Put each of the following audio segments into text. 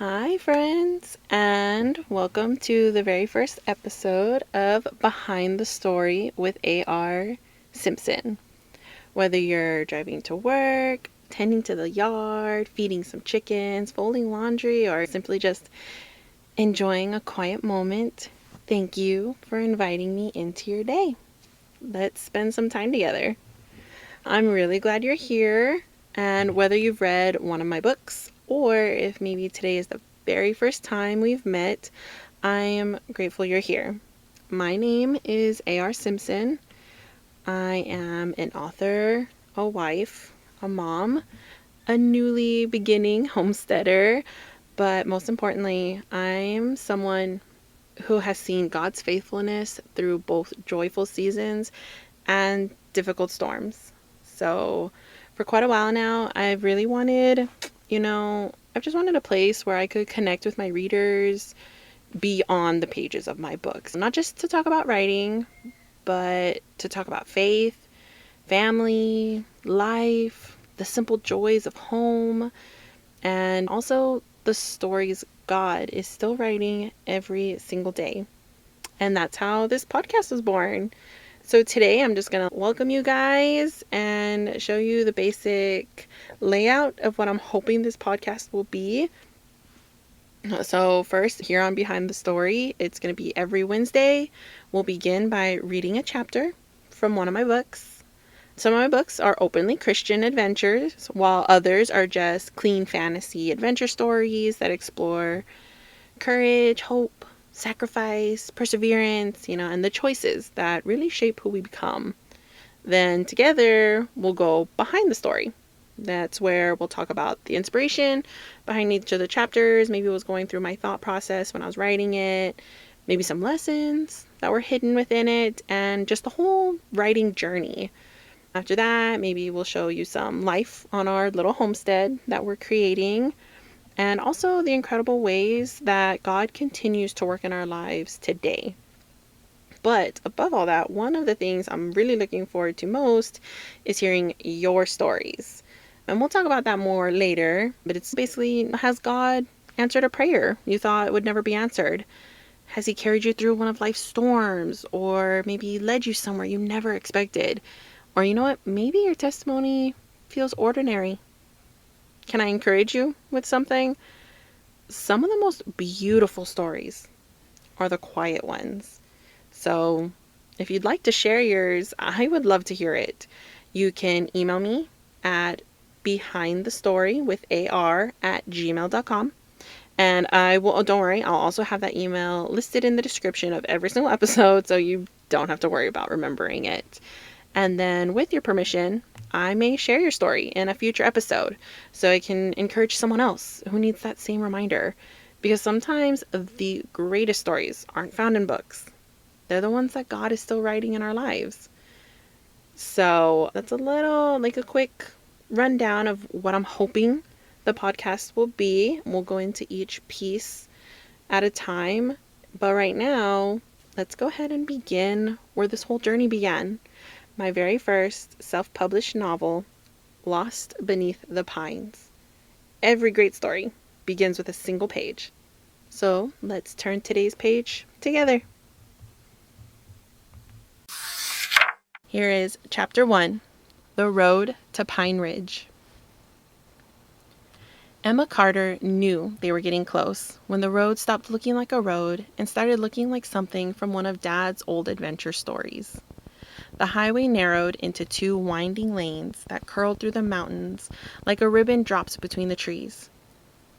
Hi, friends, and welcome to the very first episode of Behind the Story with A.R. Simpson. Whether you're driving to work, tending to the yard, feeding some chickens, folding laundry, or simply just enjoying a quiet moment, thank you for inviting me into your day. Let's spend some time together. I'm really glad you're here, and whether you've read one of my books or if maybe today is the very first time we've met, I am grateful you're here. My name is A.R. Simpson. I am an author, a wife, a mom, a newly beginning homesteader, but most importantly, I am someone who has seen God's faithfulness through both joyful seasons and difficult storms. So for quite a while now, I've really wanted, I've just wanted a place where I could connect with my readers beyond the pages of my books. Not just to talk about writing, but to talk about faith, family, life, the simple joys of home, and also the stories God is still writing every single day. And that's how this podcast was born. So today I'm just going to welcome you guys and show you the basic layout of what I'm hoping this podcast will be. So first, here on Behind the Story, it's going to be every Wednesday. We'll begin by reading a chapter from one of my books. Some of my books are openly Christian adventures, while others are just clean fantasy adventure stories that explore courage, hope, sacrifice, perseverance, and the choices that really shape who we become. Then together we'll go behind the story. That's where we'll talk about the inspiration behind each of the chapters, maybe what was going through my thought process when I was writing it, maybe some lessons that were hidden within it, and just the whole writing journey. After that, maybe we'll show you some life on our little homestead that we're creating, and also the incredible ways that God continues to work in our lives today. But above all that, one of the things I'm really looking forward to most is hearing your stories. And we'll talk about that more later, but it's basically, has God answered a prayer you thought would never be answered? Has he carried you through one of life's storms, or maybe led you somewhere you never expected? Or you know what, maybe your testimony feels ordinary. Can I encourage you with something? Some of the most beautiful stories are the quiet ones. So if you'd like to share yours, I would love to hear it. You can email me at behindthestorywithar@gmail.com. And I will, don't worry, I'll also have that email listed in the description of every single episode, so you don't have to worry about remembering it. And then with your permission, I may share your story in a future episode so I can encourage someone else who needs that same reminder. Because sometimes the greatest stories aren't found in books. They're the ones that God is still writing in our lives. So that's a quick rundown of what I'm hoping the podcast will be. We'll go into each piece at a time. But right now, let's go ahead and begin where this whole journey began. My very first self-published novel, Lost Beneath the Pines. Every great story begins with a single page. So let's turn today's page together. Here is Chapter 1, The Road to Pine Ridge. Emma Carter knew they were getting close when the road stopped looking like a road and started looking like something from one of Dad's old adventure stories. The highway narrowed into two winding lanes that curled through the mountains like a ribbon dropped between the trees.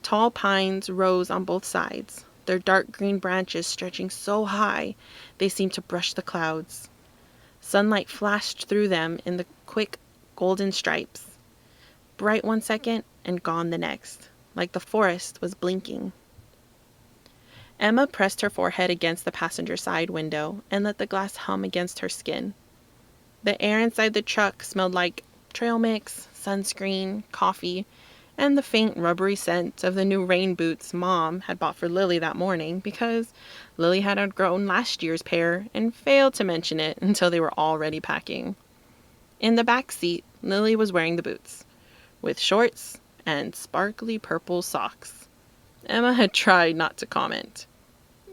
Tall pines rose on both sides, their dark green branches stretching so high they seemed to brush the clouds. Sunlight flashed through them in the quick golden stripes, bright one second and gone the next, like the forest was blinking. Emma pressed her forehead against the passenger side window and let the glass hum against her skin. The air inside the truck smelled like trail mix, sunscreen, coffee, and the faint rubbery scent of the new rain boots Mom had bought for Lily that morning because Lily had outgrown last year's pair and failed to mention it until they were already packing. In the back seat, Lily was wearing the boots, with shorts and sparkly purple socks. Emma had tried not to comment,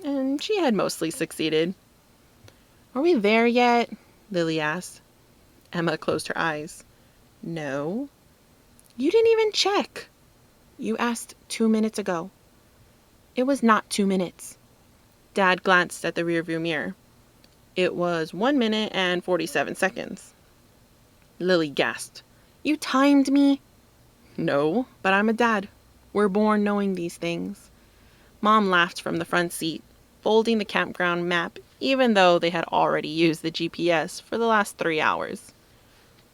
and she had mostly succeeded. "Are we there yet?" Lily asked. Emma closed her eyes. "No." "You didn't even check." "You asked 2 minutes ago." "It was not 2 minutes." Dad glanced at the rearview mirror. "It was 1 minute and 47 seconds. Lily gasped. "You timed me?" "No, but I'm a dad. We're born knowing these things." Mom laughed from the front seat, folding the campground map even though they had already used the GPS for the last 3 hours.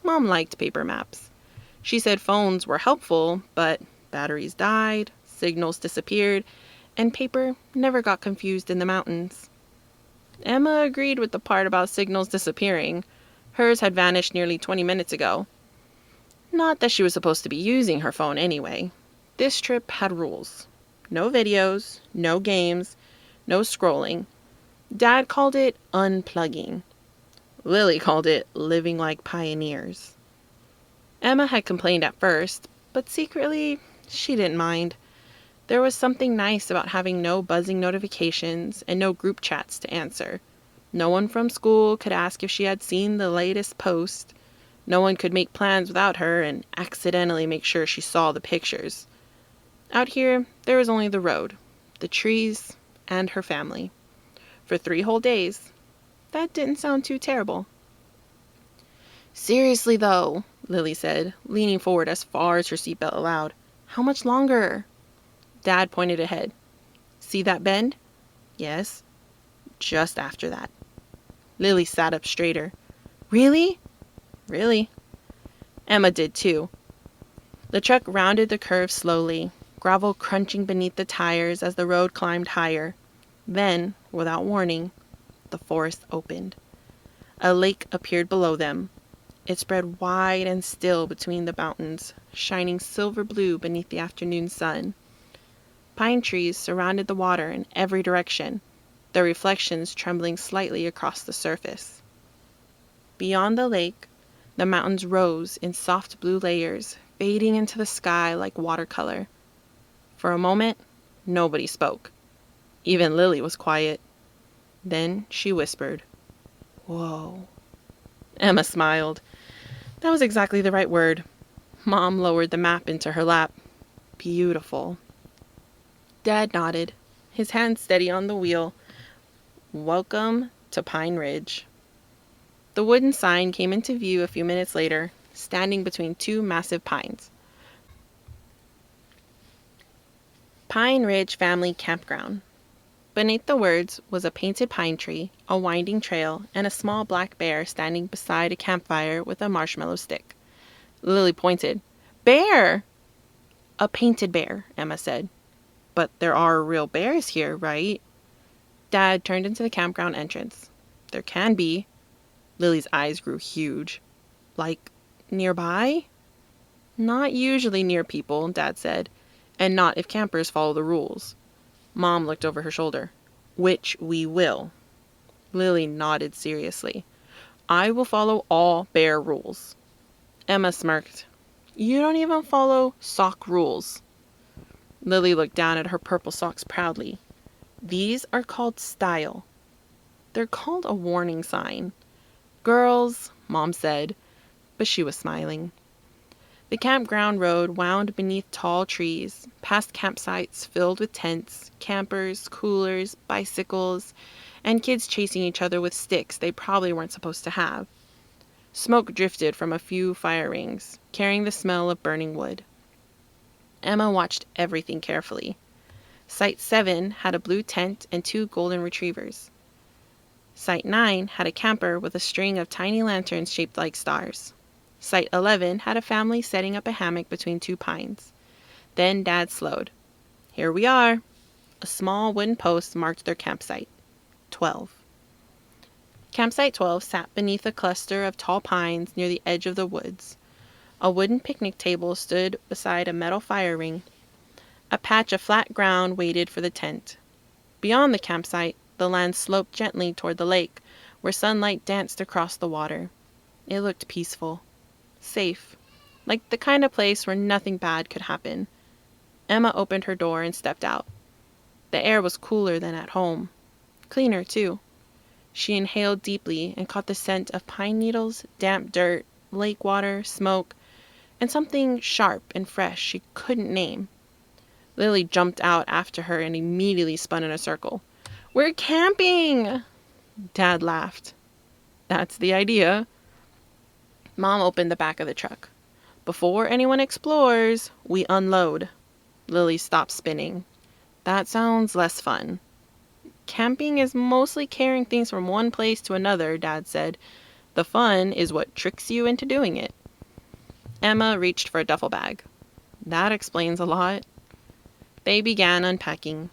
Mom liked paper maps. She said phones were helpful, but batteries died, signals disappeared, and paper never got confused in the mountains. Emma agreed with the part about signals disappearing. Hers had vanished nearly 20 minutes ago. Not that she was supposed to be using her phone anyway. This trip had rules. No videos, no games, no scrolling. Dad called it unplugging. Lily called it living like pioneers. Emma had complained at first, but secretly, she didn't mind. There was something nice about having no buzzing notifications and no group chats to answer. No one from school could ask if she had seen the latest post. No one could make plans without her and accidentally make sure she saw the pictures. Out here, there was only the road, the trees, and her family. For 3 whole days. That didn't sound too terrible. "Seriously, though," Lily said, leaning forward as far as her seatbelt allowed. "How much longer?" Dad pointed ahead. "See that bend?" "Yes." "Just after that." Lily sat up straighter. "Really?" "Really." Emma did too. The truck rounded the curve slowly, gravel crunching beneath the tires as the road climbed higher. Then, without warning, the forest opened. A lake appeared below them. It spread wide and still between the mountains, shining silver blue beneath the afternoon sun. Pine trees surrounded the water in every direction, their reflections trembling slightly across the surface. Beyond the lake, the mountains rose in soft blue layers, fading into the sky like watercolor. For a moment, nobody spoke. Even Lily was quiet. Then she whispered, "Whoa." Emma smiled. That was exactly the right word. Mom lowered the map into her lap. Beautiful. Dad nodded, his hand steady on the wheel. "Welcome to Pine Ridge." The wooden sign came into view a few minutes later, standing between 2 massive pines. Pine Ridge Family Campground. Beneath the words was a painted pine tree, a winding trail, and a small black bear standing beside a campfire with a marshmallow stick. Lily pointed. "Bear!" "A painted bear," Emma said. "But there are real bears here, right?" Dad turned into the campground entrance. "There can be." Lily's eyes grew huge. "Like, nearby?" "Not usually near people," Dad said, "and not if campers follow the rules." Mom looked over her shoulder. "Which we will." Lily nodded seriously. "I will follow all bear rules." Emma smirked. "You don't even follow sock rules." Lily looked down at her purple socks proudly. "These are called style." "They're called a warning sign." "Girls," Mom said, but she was smiling. The campground road wound beneath tall trees, past campsites filled with tents, campers, coolers, bicycles, and kids chasing each other with sticks they probably weren't supposed to have. Smoke drifted from a few fire rings, carrying the smell of burning wood. Emma watched everything carefully. Site 7 had a blue tent and 2 golden retrievers. Site 9 had a camper with a string of tiny lanterns shaped like stars. Site 11 had a family setting up a hammock between 2 pines. Then Dad slowed. "Here we are." A small wooden post marked their campsite. 12. Campsite 12 sat beneath a cluster of tall pines near the edge of the woods. A wooden picnic table stood beside a metal fire ring. A patch of flat ground waited for the tent. Beyond the campsite, the land sloped gently toward the lake, where sunlight danced across the water. It looked peaceful. Safe. Like the kind of place where nothing bad could happen. Emma opened her door and stepped out. The air was cooler than at home. Cleaner, too. She inhaled deeply and caught the scent of pine needles, damp dirt, lake water, smoke, and something sharp and fresh she couldn't name. Lily jumped out after her and immediately spun in a circle. "We're camping!" Dad laughed. "That's the idea." Mom opened the back of the truck. "Before anyone explores, we unload." Lily stopped spinning. "That sounds less fun." "Camping is mostly carrying things from one place to another," Dad said. "The fun is what tricks you into doing it." Emma reached for a duffel bag. "That explains a lot." They began unpacking.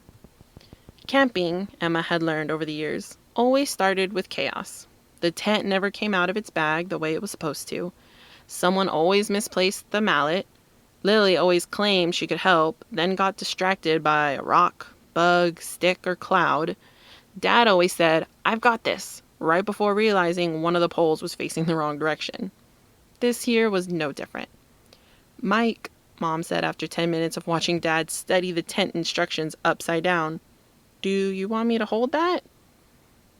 Camping, Emma had learned over the years, always started with chaos. The tent never came out of its bag the way it was supposed to. Someone always misplaced the mallet. Lily always claimed she could help, then got distracted by a rock, bug, stick, or cloud. Dad always said, "I've got this," right before realizing one of the poles was facing the wrong direction. This here was no different. "Mike," Mom said after 10 minutes of watching Dad study the tent instructions upside down, "do you want me to hold that?"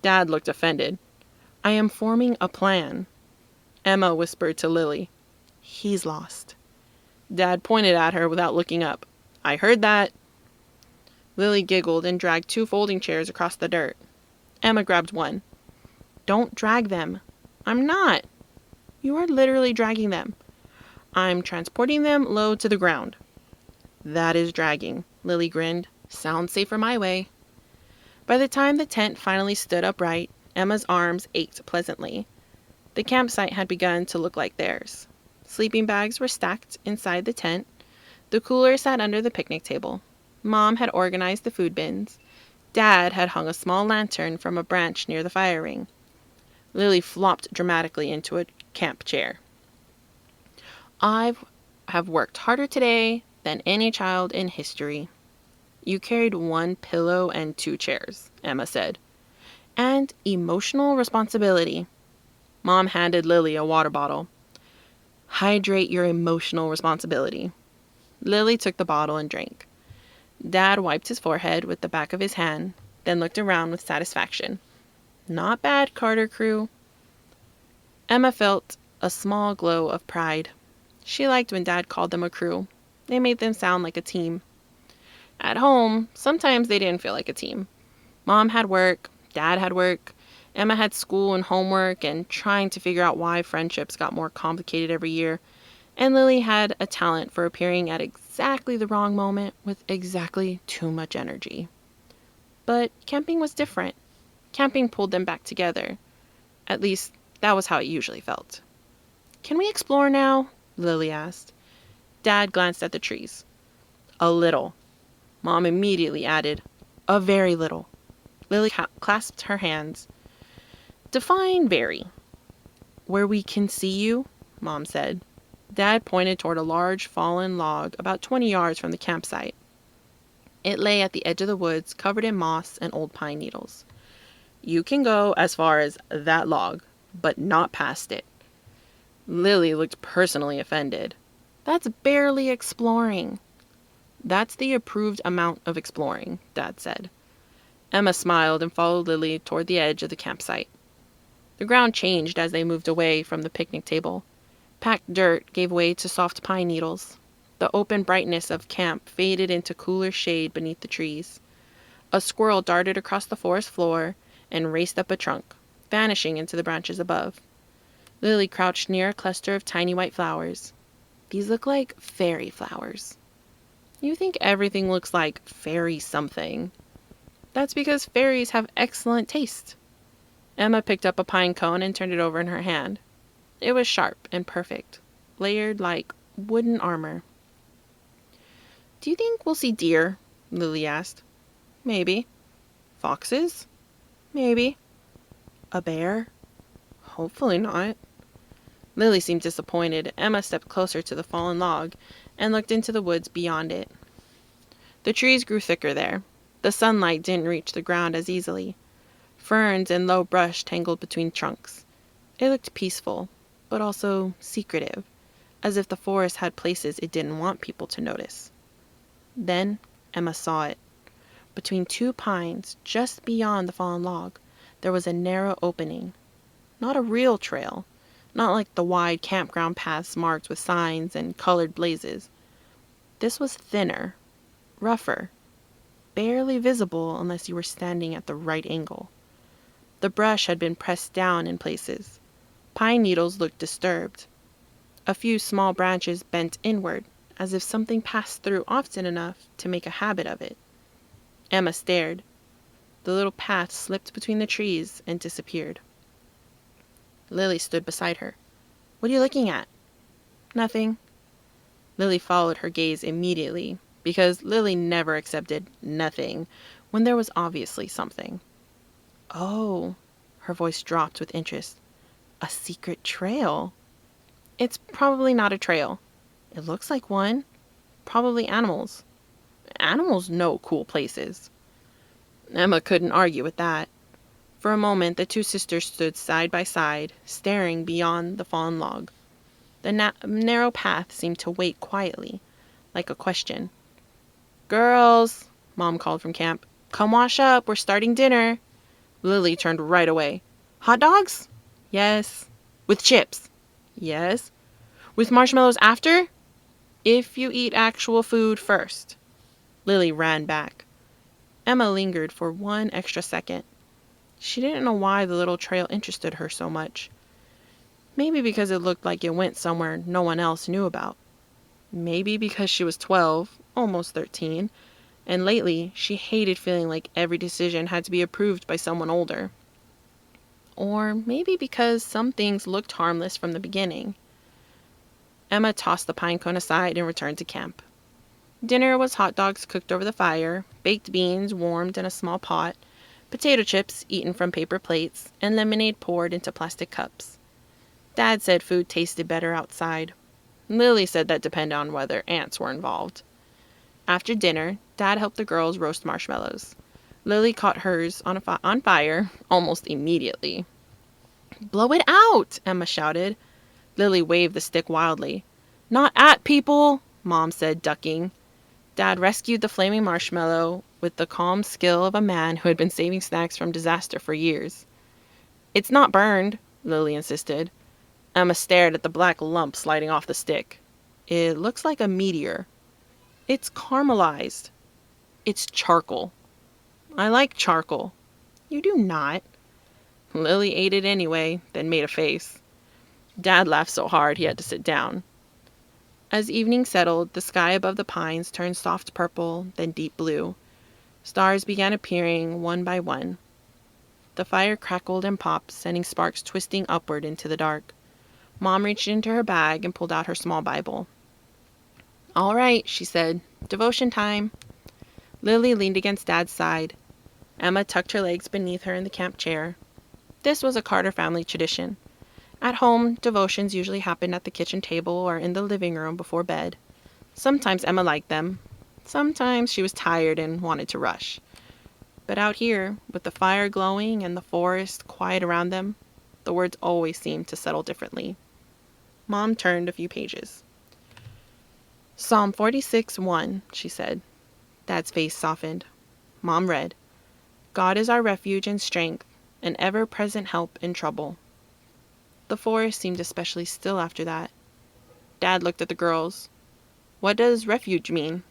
Dad looked offended. "I am forming a plan." Emma whispered to Lily, "He's lost." Dad pointed at her without looking up. "I heard that." Lily giggled and dragged 2 folding chairs across the dirt. Emma grabbed one. "Don't drag them." "I'm not." "You are literally dragging them." "I'm transporting them low to the ground." "That is dragging," Lily grinned. "Sounds safer my way." By the time the tent finally stood upright, Emma's arms ached pleasantly. The campsite had begun to look like theirs. Sleeping bags were stacked inside the tent. The cooler sat under the picnic table. Mom had organized the food bins. Dad had hung a small lantern from a branch near the fire ring. Lily flopped dramatically into a camp chair. "I have worked harder today than any child in history." "You carried 1 pillow and 2 chairs," Emma said. "And emotional responsibility." Mom handed Lily a water bottle. "Hydrate your emotional responsibility." Lily took the bottle and drank. Dad wiped his forehead with the back of his hand, then looked around with satisfaction. "Not bad, Carter crew." Emma felt a small glow of pride. She liked when Dad called them a crew. They made them sound like a team. At home, sometimes they didn't feel like a team. Mom had work, Dad had work, Emma had school and homework and trying to figure out why friendships got more complicated every year, and Lily had a talent for appearing at exactly the wrong moment with exactly too much energy. But camping was different. Camping pulled them back together. At least, that was how it usually felt. "Can we explore now?" Lily asked. Dad glanced at the trees. "A little." Mom immediately added, "A very little." Lily clasped her hands. "Define very." "Where we can see you," Mom said. Dad pointed toward a large fallen log about 20 yards from the campsite. It lay at the edge of the woods, covered in moss and old pine needles. "You can go as far as that log, but not past it." Lily looked personally offended. "That's barely exploring." "That's the approved amount of exploring," Dad said. Emma smiled and followed Lily toward the edge of the campsite. The ground changed as they moved away from the picnic table. Packed dirt gave way to soft pine needles. The open brightness of camp faded into cooler shade beneath the trees. A squirrel darted across the forest floor and raced up a trunk, vanishing into the branches above. Lily crouched near a cluster of tiny white flowers. "These look like fairy flowers." "You think everything looks like fairy something." "That's because fairies have excellent taste." Emma picked up a pine cone and turned it over in her hand. It was sharp and perfect, layered like wooden armor. "Do you think we'll see deer?" Lily asked. "Maybe." "Foxes?" "Maybe." "A bear?" "Hopefully not." Lily seemed disappointed. Emma stepped closer to the fallen log and looked into the woods beyond it. The trees grew thicker there. The sunlight didn't reach the ground as easily. Ferns and low brush tangled between trunks. It looked peaceful, but also secretive, as if the forest had places it didn't want people to notice. Then Emma saw it. Between two pines, just beyond the fallen log, there was a narrow opening. Not a real trail, not like the wide campground paths marked with signs and colored blazes. This was thinner, rougher, barely visible unless you were standing at the right angle. The brush had been pressed down in places. Pine needles looked disturbed. A few small branches bent inward, as if something passed through often enough to make a habit of it. Emma stared. The little path slipped between the trees and disappeared. Lily stood beside her. "What are you looking at?" "Nothing." Lily followed her gaze immediately, because Lily never accepted nothing when there was obviously something. "Oh," her voice dropped with interest. "A secret trail." "It's probably not a trail." "It looks like one. Probably animals." "Animals know cool places." Emma couldn't argue with that. For a moment the two sisters stood side by side, staring beyond the fallen log. The narrow path seemed to wait quietly, like a question. "Girls," Mom called from camp, "come wash up, we're starting dinner." Lily turned right away. "Hot dogs?" "Yes." "With chips?" "Yes." "With marshmallows after?" "If you eat actual food first." Lily ran back. Emma lingered for one extra second. She didn't know why the little trail interested her so much. Maybe because it looked like it went somewhere no one else knew about. Maybe because she was 12, almost 13, and lately she hated feeling like every decision had to be approved by someone older. Or maybe because some things looked harmless from the beginning. Emma tossed the pine cone aside and returned to camp. Dinner was hot dogs cooked over the fire, baked beans warmed in a small pot, potato chips eaten from paper plates, and lemonade poured into plastic cups. Dad said food tasted better outside. Lily said that depended on whether ants were involved. After dinner, Dad helped the girls roast marshmallows. Lily caught hers on fire almost immediately. "Blow it out!" Emma shouted. Lily waved the stick wildly. "Not at people!" Mom said, ducking. Dad rescued the flaming marshmallow with the calm skill of a man who had been saving snacks from disaster for years. "It's not burned," Lily insisted. Emma stared at the black lump sliding off the stick. "It looks like a meteor." "It's caramelized." "It's charcoal." "I like charcoal." "You do not." Lily ate it anyway, then made a face. Dad laughed so hard he had to sit down. As evening settled, the sky above the pines turned soft purple, then deep blue. Stars began appearing one by one. The fire crackled and popped, sending sparks twisting upward into the dark. Mom reached into her bag and pulled out her small Bible. "All right," she said. "Devotion time." Lily leaned against Dad's side. Emma tucked her legs beneath her in the camp chair. This was a Carter family tradition. At home, devotions usually happened at the kitchen table or in the living room before bed. Sometimes Emma liked them. Sometimes she was tired and wanted to rush. But out here, with the fire glowing and the forest quiet around them, the words always seemed to settle differently. Mom turned a few pages. "Psalm 46:1, she said. Dad's face softened. Mom read, "God is our refuge and strength, an ever-present help in trouble." The forest seemed especially still after that. Dad looked at the girls. "What does refuge mean?"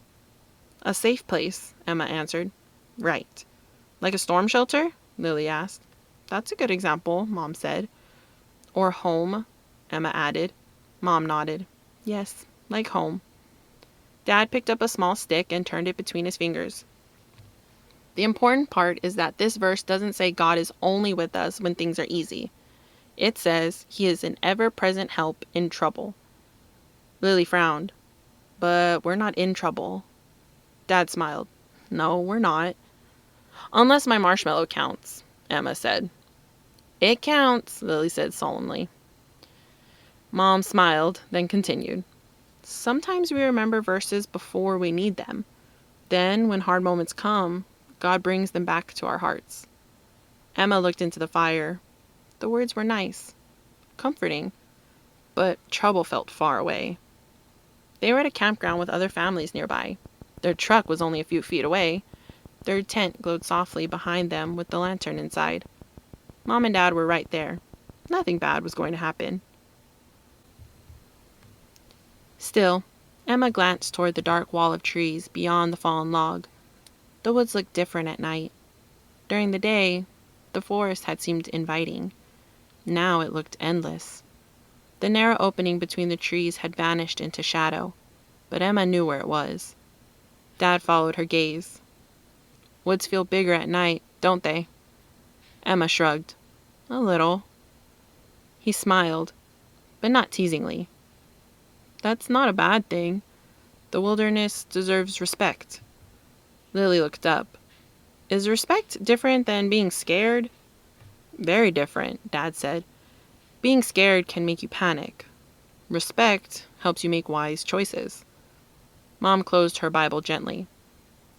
"A safe place," Emma answered. "Right. Like a storm shelter?" Lily asked. "That's a good example," Mom said. "Or home," Emma added. Mom nodded. "Yes, like home." Dad picked up a small stick and turned it between his fingers. The important part is that this verse doesn't say God is only with us when things are easy. It says he is an ever-present help in trouble. Lily frowned. "But we're not in trouble." Dad smiled. "No, we're not." "Unless my marshmallow counts," Emma said. "It counts," Lily said solemnly. Mom smiled, then continued. "Sometimes we remember verses before we need them. Then, when hard moments come, God brings them back to our hearts." Emma looked into the fire. The words were nice, comforting, but trouble felt far away. They were at a campground with other families nearby. Their truck was only a few feet away. Their tent glowed softly behind them with the lantern inside. Mom and Dad were right there. Nothing bad was going to happen. Still, Emma glanced toward the dark wall of trees beyond the fallen log. The woods looked different at night. During the day, the forest had seemed inviting. Now it looked endless. The narrow opening between the trees had vanished into shadow, but Emma knew where it was. Dad followed her gaze. Woods feel bigger at night, don't they? Emma shrugged. A little. He smiled, but not teasingly. That's not a bad thing. The wilderness deserves respect. Lily looked up. Is respect different than being scared? Very different, Dad said. Being scared can make you panic. Respect helps you make wise choices. Mom closed her Bible gently.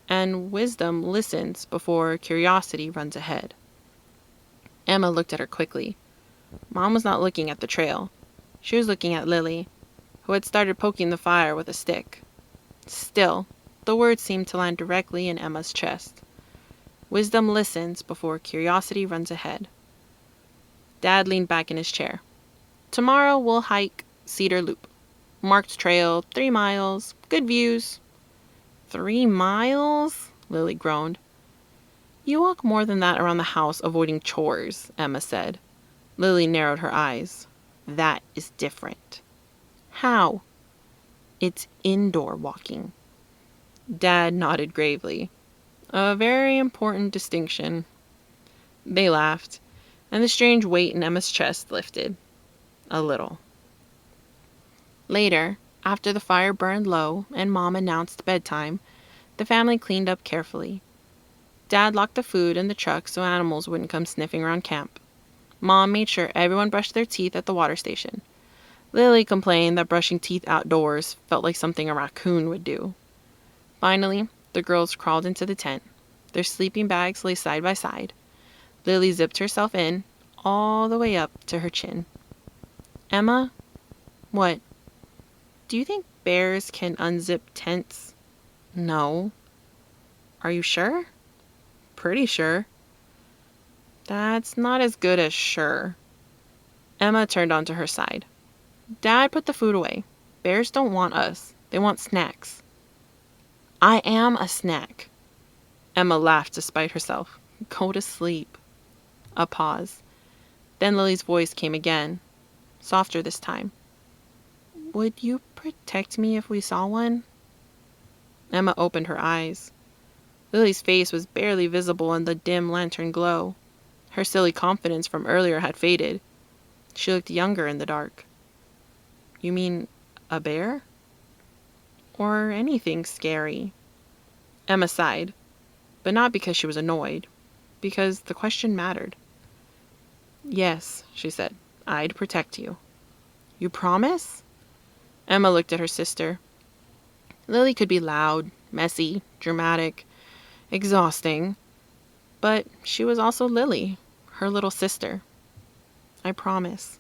And wisdom listens before curiosity runs ahead. Emma looked at her quickly. Mom was not looking at the trail. She was looking at Lily, who had started poking the fire with a stick. Still, the words seemed to land directly in Emma's chest. Wisdom listens before curiosity runs ahead. Dad leaned back in his chair. Tomorrow we'll hike Cedar Loop. Marked trail, 3 miles, good views. 3 miles? Lily groaned. You walk more than that around the house avoiding chores, Emma said. Lily narrowed her eyes. That is different. How? It's indoor walking. Dad nodded gravely. A very important distinction. They laughed, and the strange weight in Emma's chest lifted. A little. Later, after the fire burned low and Mom announced bedtime, the family cleaned up carefully. Dad locked the food in the truck so animals wouldn't come sniffing around camp. Mom made sure everyone brushed their teeth at the water station. Lily complained that brushing teeth outdoors felt like something a raccoon would do. Finally, the girls crawled into the tent. Their sleeping bags lay side by side. Lily zipped herself in, all the way up to her chin. Emma? What? Do you think bears can unzip tents? No. Are you sure? Pretty sure. That's not as good as sure. Emma turned onto her side. Dad put the food away. Bears don't want us. They want snacks. I am a snack. Emma laughed despite herself. Go to sleep. A pause. Then Lily's voice came again, softer this time. Would you protect me if we saw one? Emma opened her eyes. Lily's face was barely visible in the dim lantern glow. Her silly confidence from earlier had faded. She looked younger in the dark. You mean a bear? Or anything scary? Emma sighed, but not because she was annoyed, because the question mattered. Yes, she said, I'd protect you. You promise? Emma looked at her sister. Lily could be loud, messy, dramatic, exhausting, but she was also Lily, her little sister. I promise.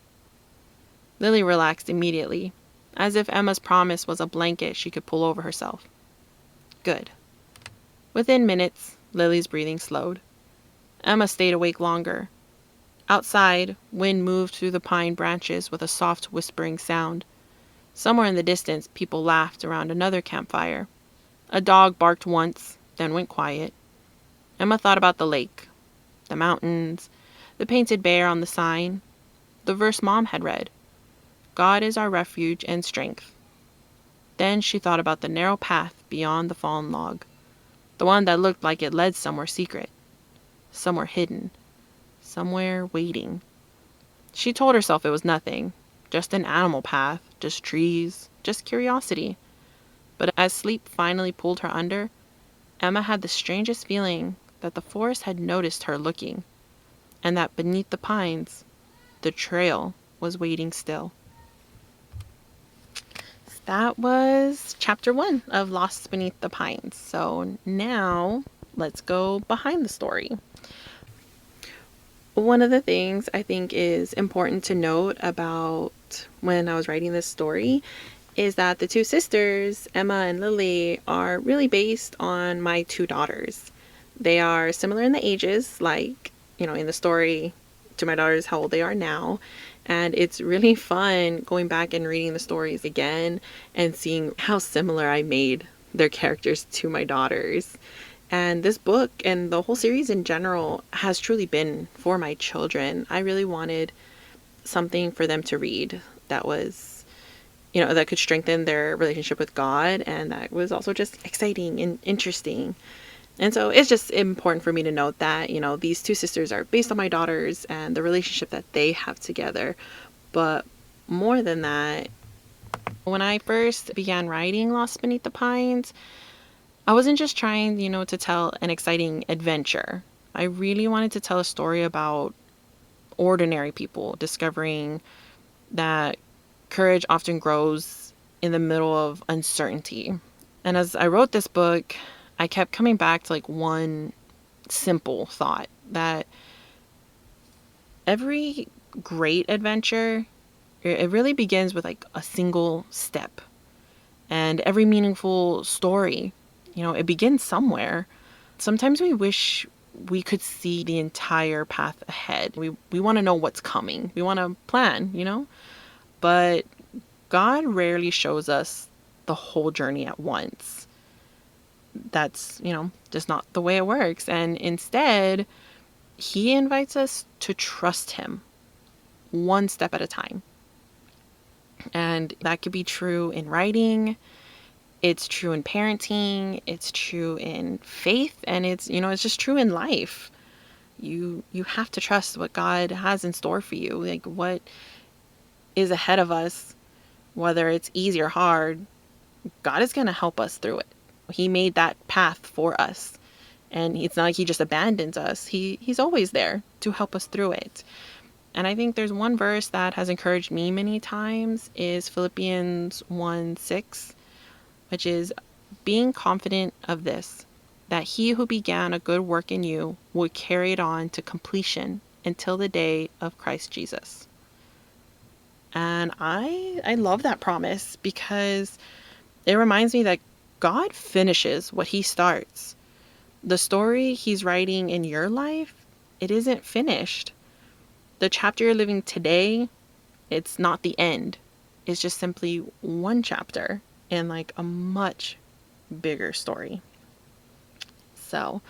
Lily relaxed immediately, as if Emma's promise was a blanket she could pull over herself. Good. Within minutes, Lily's breathing slowed. Emma stayed awake longer. Outside, wind moved through the pine branches with a soft whispering sound. Somewhere in the distance, people laughed around another campfire. A dog barked once, then went quiet. Emma thought about the lake, the mountains, the painted bear on the sign, the verse Mom had read. God is our refuge and strength. Then she thought about the narrow path beyond the fallen log, the one that looked like it led somewhere secret, somewhere hidden, somewhere waiting. She told herself it was nothing, just an animal path, just trees, just curiosity. But as sleep finally pulled her under, Emma had the strangest feeling that the forest had noticed her looking, and that beneath the pines, the trail was waiting still. That was chapter 1 of Lost Beneath the Pines. So now let's go behind the story. One of the things I think is important to note about when I was writing this story is that the two sisters, Emma and Lily, are really based on my two daughters. They are similar in the ages, like, in the story to my daughters, how old they are now. And it's really fun going back and reading the stories again and seeing how similar I made their characters to my daughters. And this book and the whole series in general has truly been for my children. I really wanted something for them to read that was, that could strengthen their relationship with God and that was also just exciting and interesting. And so it's just important for me to note that, these two sisters are based on my daughters and the relationship that they have together. But more than that, when I first began writing Lost Beneath the Pines, I wasn't just trying, to tell an exciting adventure. I really wanted to tell a story about ordinary people discovering that courage often grows in the middle of uncertainty. And as I wrote this book, I kept coming back to one simple thought that every great adventure, it really begins with a single step. And every meaningful story, it begins somewhere. Sometimes we wish we could see the entire path ahead. We want to know what's coming. We want to plan. But God rarely shows us the whole journey at once. That's, just not the way it works. And instead, he invites us to trust him one step at a time. And that could be true in writing. It's true in parenting. It's true in faith. And it's just true in life. You have to trust what God has in store for you. What is ahead of us, whether it's easy or hard, God is going to help us through it. He made that path for us. And it's not like he just abandons us. He's always there to help us through it. And I think there's one verse that has encouraged me many times is Philippians 1:6, which is being confident of this, that he who began a good work in you will carry it on to completion until the day of Christ Jesus. And I love that promise because it reminds me that God finishes what he starts. The story he's writing in your life, it isn't finished. The chapter you're living today, it's not the end. It's just simply one chapter in a much bigger story. So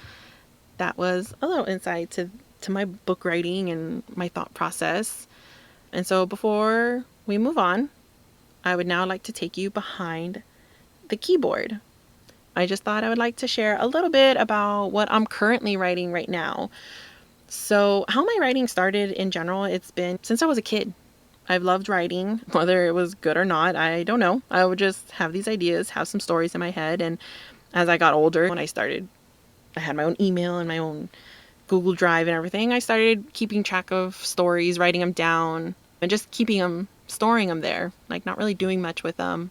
that was a little insight to my book writing and my thought process. And so before we move on, I would now like to take you behind the keyboard. I just thought I would like to share a little bit about what I'm currently writing right now. So how my writing started in general, it's been since I was a kid. I've loved writing, whether it was good or not, I don't know. I would just have these ideas, have some stories in my head. And as I got older, when I had my own email and my own Google Drive and everything, I started keeping track of stories, writing them down, and just keeping them, storing them there, not really doing much with them.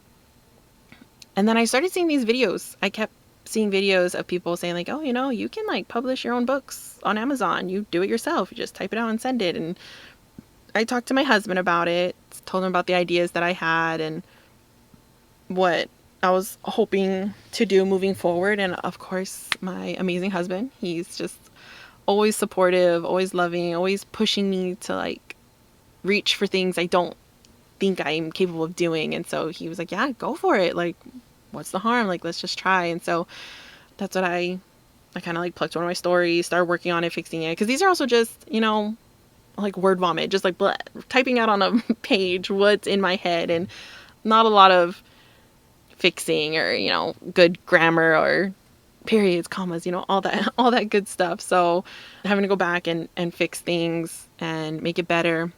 And then I started seeing these videos. I kept seeing videos of people saying oh, you can publish your own books on Amazon. You do it yourself. You just type it out and send it. And I talked to my husband about it, told him about the ideas that I had and what I was hoping to do moving forward. And of course, my amazing husband, he's just always supportive, always loving, always pushing me to reach for things I don't think I'm capable of doing. And so he was like, yeah, go for it. What's the harm? Let's just try. And so that's what I kind of plucked one of my stories, started working on it, fixing it. Cause these are also just, word vomit, just blah, typing out on a page what's in my head and not a lot of fixing or, good grammar or periods, commas, all that good stuff. So having to go back and fix things and make it better.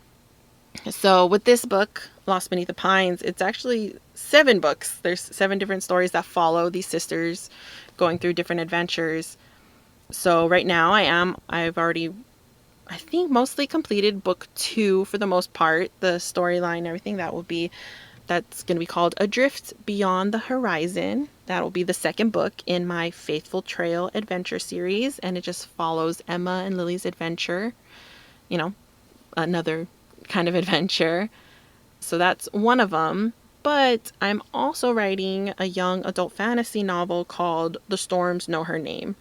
So with this book, Lost Beneath the Pines, it's actually 7 books. There's 7 different stories that follow these sisters going through different adventures. So right now I've already, I think, mostly completed book 2 for the most part. The storyline, everything that's going to be called Adrift Beyond the Horizon. That will be the second book in my Faithful Trail adventure series. And it just follows Emma and Lily's adventure, another kind of adventure. So that's one of them. But I'm also writing a young adult fantasy novel called The Storms Know Her Name.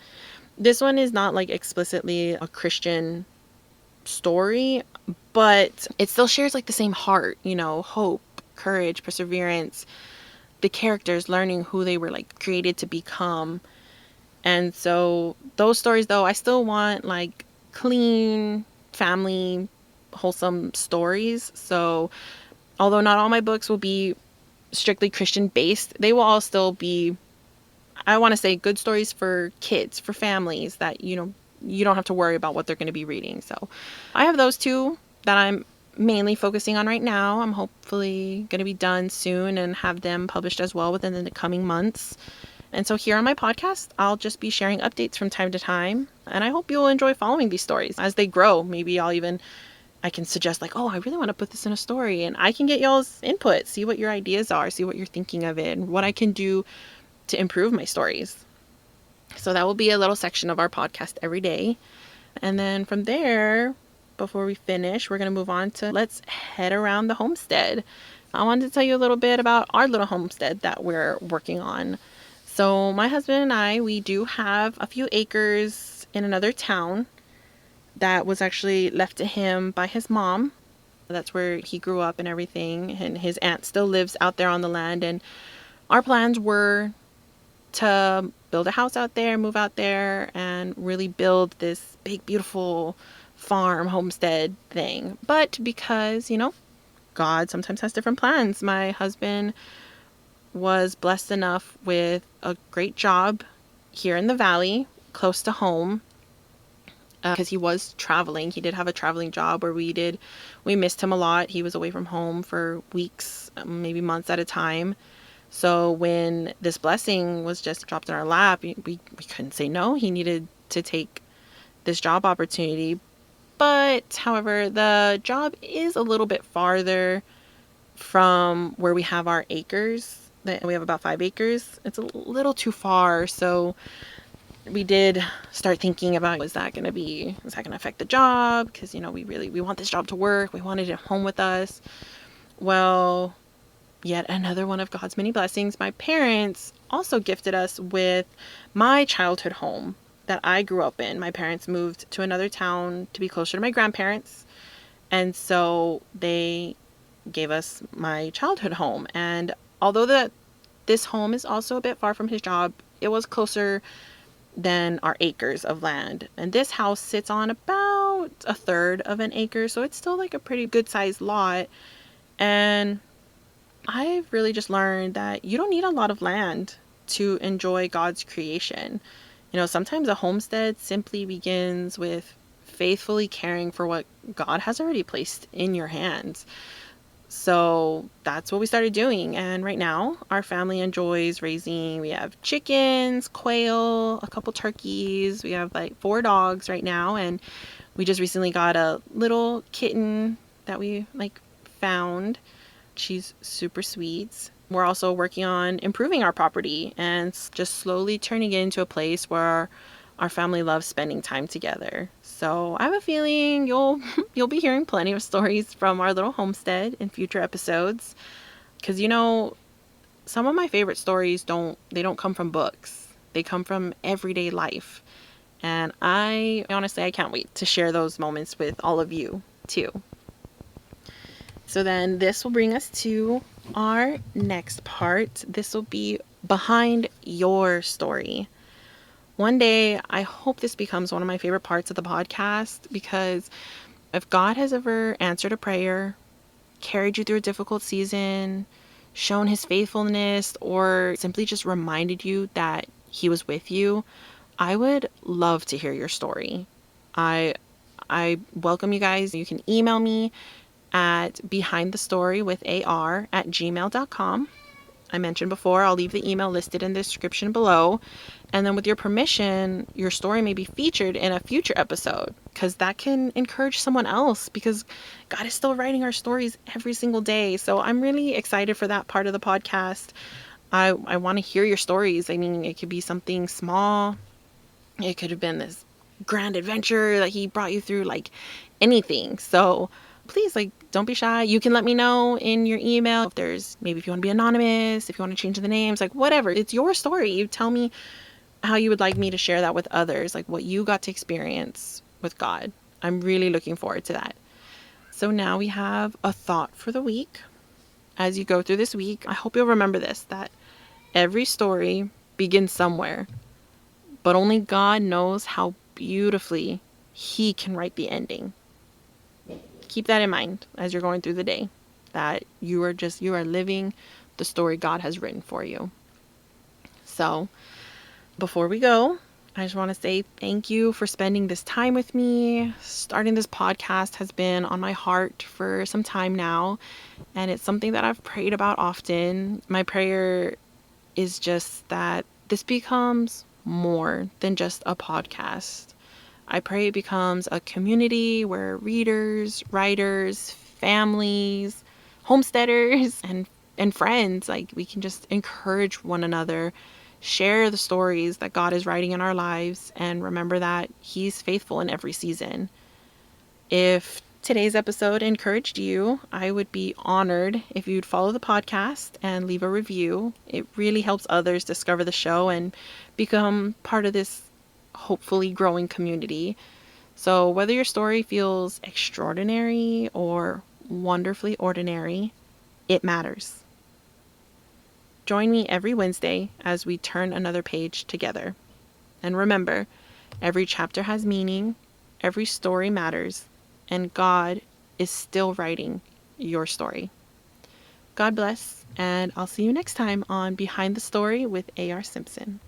This one is not like explicitly a Christian story, but it still shares like the same heart, hope, courage, perseverance, the characters learning who they were like created to become. And so those stories though, I still want like clean, family, wholesome stories. So although not all my books will be strictly Christian based, they will all still be, I want to say, good stories for kids, for families that, you don't have to worry about what they're going to be reading. So I have those two that I'm mainly focusing on right now. I'm hopefully going to be done soon and have them published as well within the coming months. And so here on my podcast, I'll just be sharing updates from time to time. And I hope you'll enjoy following these stories as they grow. Maybe I can suggest like, oh, I really want to put this in a story, and I can get y'all's input, see what your ideas are, see what you're thinking of it, and what I can do to improve my stories. So that will be a little section of our podcast every day. And then from there, before we finish, we're going to move on to let's head around the homestead. I wanted to tell you a little bit about our little homestead that we're working on. So my husband and I, we do have a few acres in another town that was actually left to him by his mom. That's where he grew up and everything. And his aunt still lives out there on the land. And our plans were to build a house out there, move out there, and really build this big, beautiful farm, homestead thing. But because, God sometimes has different plans. My husband was blessed enough with a great job here in the valley, close to home, because he was traveling. He did have a traveling job where we missed him a lot. He was away from home for weeks, maybe months at a time. So when this blessing was just dropped in our lap, we couldn't say no. He needed to take this job opportunity. But however, the job is a little bit farther from where we have our acres. We have about 5 acres. It's a little too far. So we did start thinking about, is that going to affect the job? Because, we want this job to work. We wanted it home with us. Well, yet another one of God's many blessings. My parents also gifted us with my childhood home that I grew up in. My parents moved to another town to be closer to my grandparents. And so they gave us my childhood home. And although this home is also a bit far from his job, it was closer than our acres of land. And this house sits on about a third of an acre. So it's still like a pretty good sized lot. And I've really just learned that you don't need a lot of land to enjoy God's creation. Sometimes a homestead simply begins with faithfully caring for what God has already placed in your hands. So that's what we started doing. And right now, our family enjoys we have chickens, quail, a couple turkeys. We have like 4 dogs right now. And we just recently got a little kitten that we found. She's super sweet. We're also working on improving our property and just slowly turning it into a place where our family loves spending time together. So I have a feeling you'll be hearing plenty of stories from our little homestead in future episodes. Because some of my favorite stories don't come from books. They come from everyday life. And I can't wait to share those moments with all of you too. So then this will bring us to our next part. This will be behind your story. One day, I hope this becomes one of my favorite parts of the podcast, because if God has ever answered a prayer, carried you through a difficult season, shown his faithfulness, or simply just reminded you that he was with you, I would love to hear your story. I welcome you guys. You can email me at behindthestorywithar@gmail.com. I mentioned before, I'll leave the email listed in the description below. And then with your permission, your story may be featured in a future episode, because that can encourage someone else, because God is still writing our stories every single day. So I'm really excited for that part of the podcast. I want to hear your stories. I mean, it could be something small. It could have been this grand adventure that he brought you through, anything. So please, like, don't be shy. You can let me know in your email if you want to be anonymous, if you want to change the names, like whatever. It's your story. You tell me how you would like me to share that with others, like what you got to experience with God. I'm really looking forward to that. So now we have a thought for the week. As you go through this week, I hope you'll remember this, that every story begins somewhere, but only God knows how beautifully He can write the ending. Keep that in mind as you're going through the day, that you are living the story God has written for you. So before we go, I just want to say thank you for spending this time with me. Starting this podcast has been on my heart for some time now, and it's something that I've prayed about often. My prayer is just that this becomes more than just a podcast. I pray it becomes a community where readers, writers, families, homesteaders, and friends, like, we can just encourage one another, share the stories that God is writing in our lives, and remember that He's faithful in every season. If today's episode encouraged you, I would be honored if you'd follow the podcast and leave a review. It really helps others discover the show and become part of this hopefully growing community. So whether your story feels extraordinary or wonderfully ordinary, it matters. Join me every Wednesday as we turn another page together. And remember, every chapter has meaning, every story matters, and God is still writing your story. God bless, and I'll see you next time on Behind the Story with A.R. Simpson.